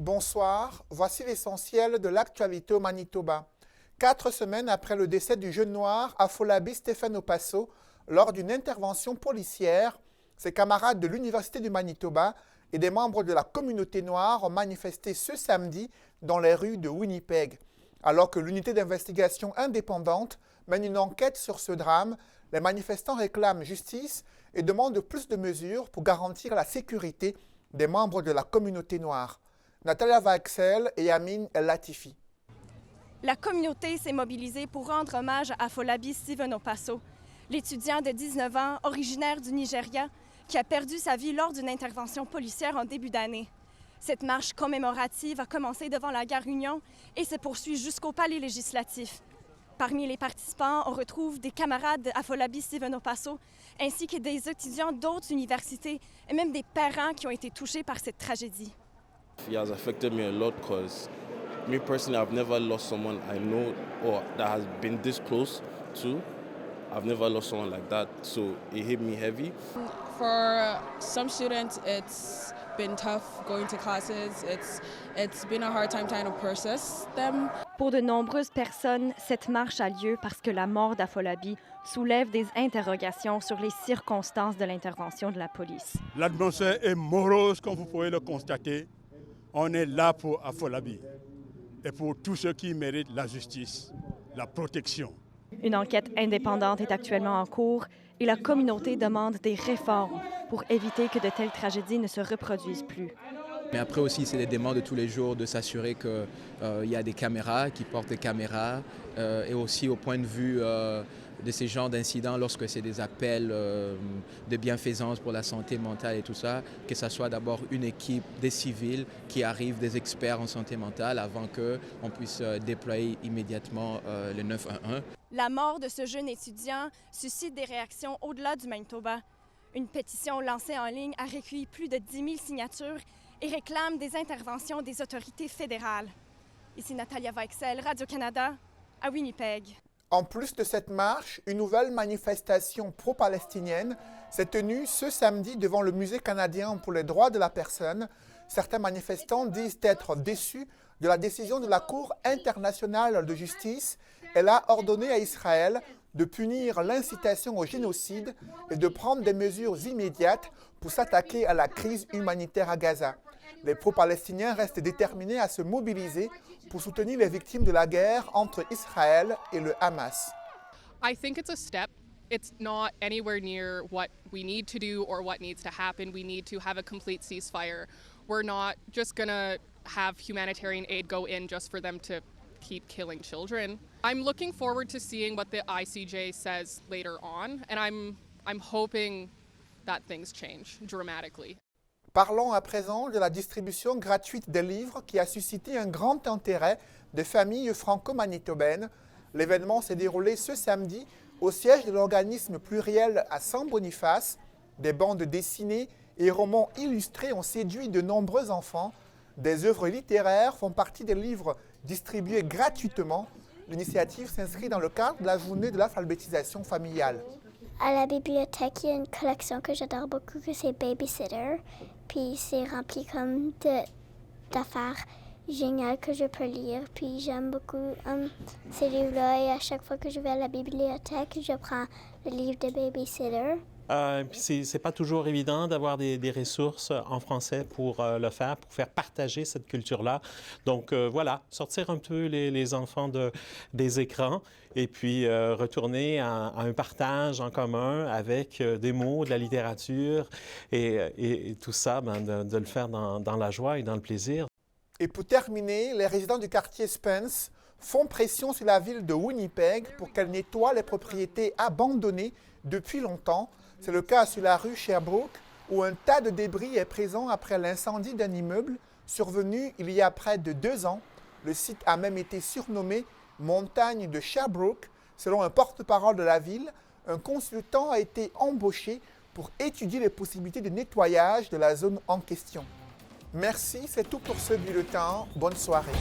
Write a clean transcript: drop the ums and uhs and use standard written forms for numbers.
Bonsoir, voici l'essentiel de l'actualité au Manitoba. 4 semaines après le décès du jeune noir Afolabi Stephen Opasso, lors d'une intervention policière, ses camarades de l'Université du Manitoba et des membres de la communauté noire ont manifesté ce samedi dans les rues de Winnipeg. Alors que l'unité d'investigation indépendante mène une enquête sur ce drame, les manifestants réclament justice et demandent plus de mesures pour garantir la sécurité des membres de la communauté noire. Natalia Vaxel et Amin El Latifi. La communauté s'est mobilisée pour rendre hommage à Afolabi Stephen Opasso, l'étudiant de 19 ans, originaire du Nigeria, qui a perdu sa vie lors d'une intervention policière en début d'année. Cette marche commémorative a commencé devant la gare Union et se poursuit jusqu'au palais législatif. Parmi les participants, on retrouve des camarades d'Afolabi Stephen Opasso, ainsi que des étudiants d'autres universités et même des parents qui ont été touchés par cette tragédie. He has affected me a lot because me personally, I've never lost someone I know or that has been this close to. I've never lost someone like that, so it hit me heavy. For some students, it's been tough going to classes. It's been a hard time trying to process them. Pour de nombreuses personnes, cette marche a lieu parce que la mort d'Afolabi soulève des interrogations sur les circonstances de l'intervention de la police. L'atmosphère est morose, comme vous pouvez le constater. On est là pour Afolabi et pour tous ceux qui méritent la justice, la protection. Une enquête indépendante est actuellement en cours et la communauté demande des réformes pour éviter que de telles tragédies ne se reproduisent plus. Mais après aussi, c'est des demandes de tous les jours de s'assurer qu'il y a des caméras, qui portent des caméras, et aussi au point de vue de ces genres d'incidents, lorsque c'est des appels de bienfaisance pour la santé mentale et tout ça, que ce soit d'abord une équipe des civils qui arrivent, des experts en santé mentale, avant qu'on puisse déployer immédiatement le 911. La mort de ce jeune étudiant suscite des réactions au-delà du Manitoba. Une pétition lancée en ligne a recueilli plus de 10 000 signatures et réclame des interventions des autorités fédérales. Ici Natalia Vaxel, Radio-Canada, à Winnipeg. En plus de cette marche, une nouvelle manifestation pro-palestinienne s'est tenue ce samedi devant le Musée canadien pour les droits de la personne. Certains manifestants disent être déçus de la décision de la Cour internationale de justice. Elle a ordonné à Israël de punir l'incitation au génocide et de prendre des mesures immédiates pour s'attaquer à la crise humanitaire à Gaza. Les pro-palestiniens restent déterminés à se mobiliser pour soutenir les victimes de la guerre entre Israël et le Hamas. I think it's a step. It's not anywhere near what we need to do or what needs to happen. We need to have a complete ceasefire. We're not just going to have humanitarian aid go in just for them to keep killing children. I'm looking forward to seeing what the ICJ says later on, and I'm hoping that things change dramatically. Parlons à présent de la distribution gratuite des livres qui a suscité un grand intérêt des familles franco-manitobaines. L'événement s'est déroulé ce samedi au siège de l'organisme pluriel à Saint-Boniface. Des bandes dessinées et romans illustrés ont séduit de nombreux enfants. Des œuvres littéraires font partie des livres distribués gratuitement. L'initiative s'inscrit dans le cadre de la journée de l'alphabétisation familiale. À la bibliothèque, il y a une collection que j'adore beaucoup, que c'est Babysitter. Puis c'est rempli comme d'affaires géniales que je peux lire. Puis j'aime beaucoup ces livres-là et à chaque fois que je vais à la bibliothèque, je prends le livre de Babysitter. C'est pas toujours évident d'avoir des ressources en français pour le faire, pour faire partager cette culture-là. Donc voilà, sortir un peu les enfants des écrans et puis retourner à un partage en commun avec des mots, de la littérature et tout ça, de le faire dans la joie et dans le plaisir. Et pour terminer, les résidents du quartier Spence font pression sur la ville de Winnipeg pour qu'elle nettoie les propriétés abandonnées depuis longtemps. C'est le cas sur la rue Sherbrooke, où un tas de débris est présent après l'incendie d'un immeuble survenu il y a près de 2 ans. Le site a même été surnommé Montagne de Sherbrooke. Selon un porte-parole de la ville, un consultant a été embauché pour étudier les possibilités de nettoyage de la zone en question. Merci, c'est tout pour ce bulletin. Bonne soirée.